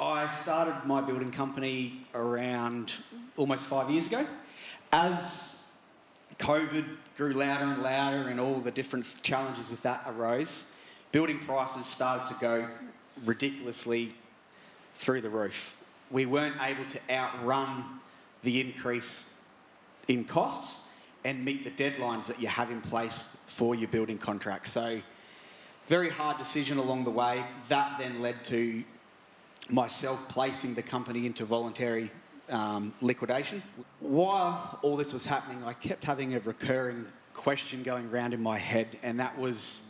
I started my building company around almost 5 years ago. As COVID grew louder and louder and all the different challenges with that arose, building prices started to go ridiculously through the roof. We weren't able to outrun the increase in costs and meet the deadlines that you have in place for your building contracts. So, very hard decision along the way. That then led to myself placing the company into voluntary liquidation. While all this was happening, I kept having a recurring question going around in my head, and that was,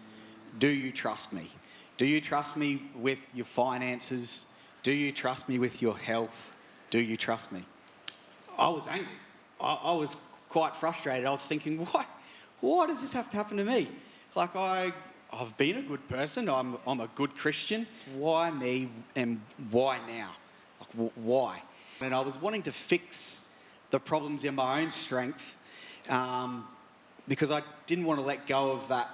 do you trust me? Do you trust me with your finances? Do you trust me with your health? Do you trust me? I was angry. I was quite frustrated. I was thinking, why does this have to happen to me? Like, I've been a good person. I'm a good Christian. Why me and why now? Like, why? And I was wanting to fix the problems in my own strength because I didn't want to let go of that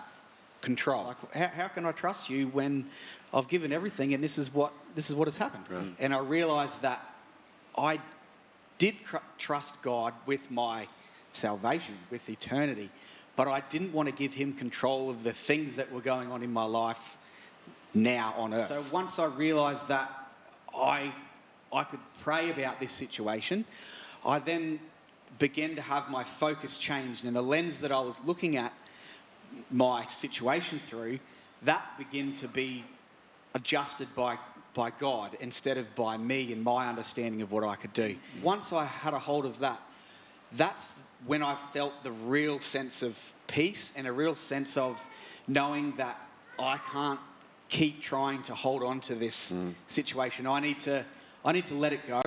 control. Like, how can I trust you when I've given everything and this is what has happened? Right. And I realised that I did trust God with my salvation, with eternity, but I didn't want to give him control of the things that were going on in my life now on earth. So once I realised that I could pray about this situation, I then began to have my focus changed, and the lens that I was looking at my situation through, that began to be adjusted by God instead of by me and my understanding of what I could do. Once I had a hold of that, that's when I felt the real sense of peace and a real sense of knowing that I can't keep trying to hold on to this situation. I need to let it go.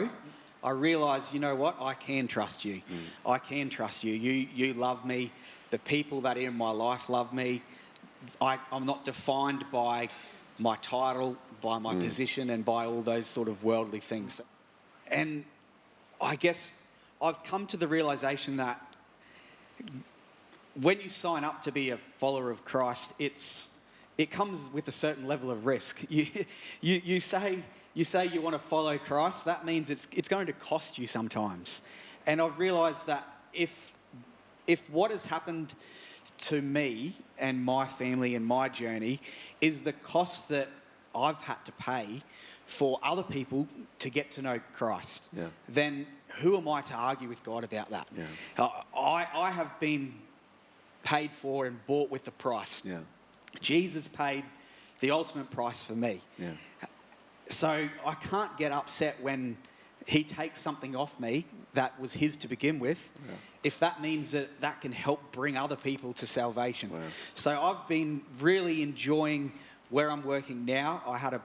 I realise, you know what, I can trust you. I can trust you. You love me. The people that are in my life love me. I'm not defined by my title, by my position, and by all those sort of worldly things. And I guess I've come to the realisation that when you sign up to be a follower of Christ, it comes with a certain level of risk. You say you want to follow Christ, that means it's going to cost you sometimes. And I've realised that if what has happened to me and my family and my journey is the cost that I've had to pay for other people to get to know Christ, then who am I to argue with God about that? I have been paid for and bought with a price. Jesus paid the ultimate price for me. So I can't get upset when he takes something off me that was his to begin with, if that means that can help bring other people to salvation. So I've been really enjoying where I'm working now. I had a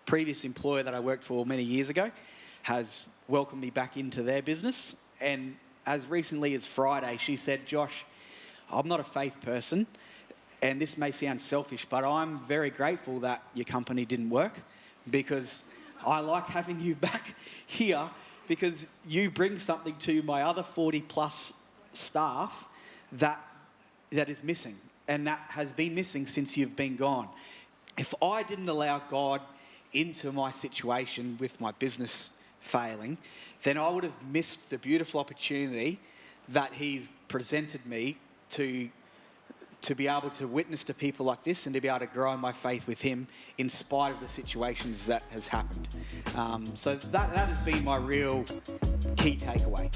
previous employer that I worked for many years ago, has welcomed me back into their business. And as recently as Friday, she said, Josh, I'm not a faith person, and this may sound selfish, but I'm very grateful that your company didn't work, because I like having you back here because you bring something to my other 40 plus staff that is missing, and that has been missing since you've been gone. If I didn't allow God into my situation with my business failing, then I would have missed the beautiful opportunity that he's presented me to be able to witness to people like this and to be able to grow my faith with him in spite of the situations that has happened. So that has been my real key takeaway.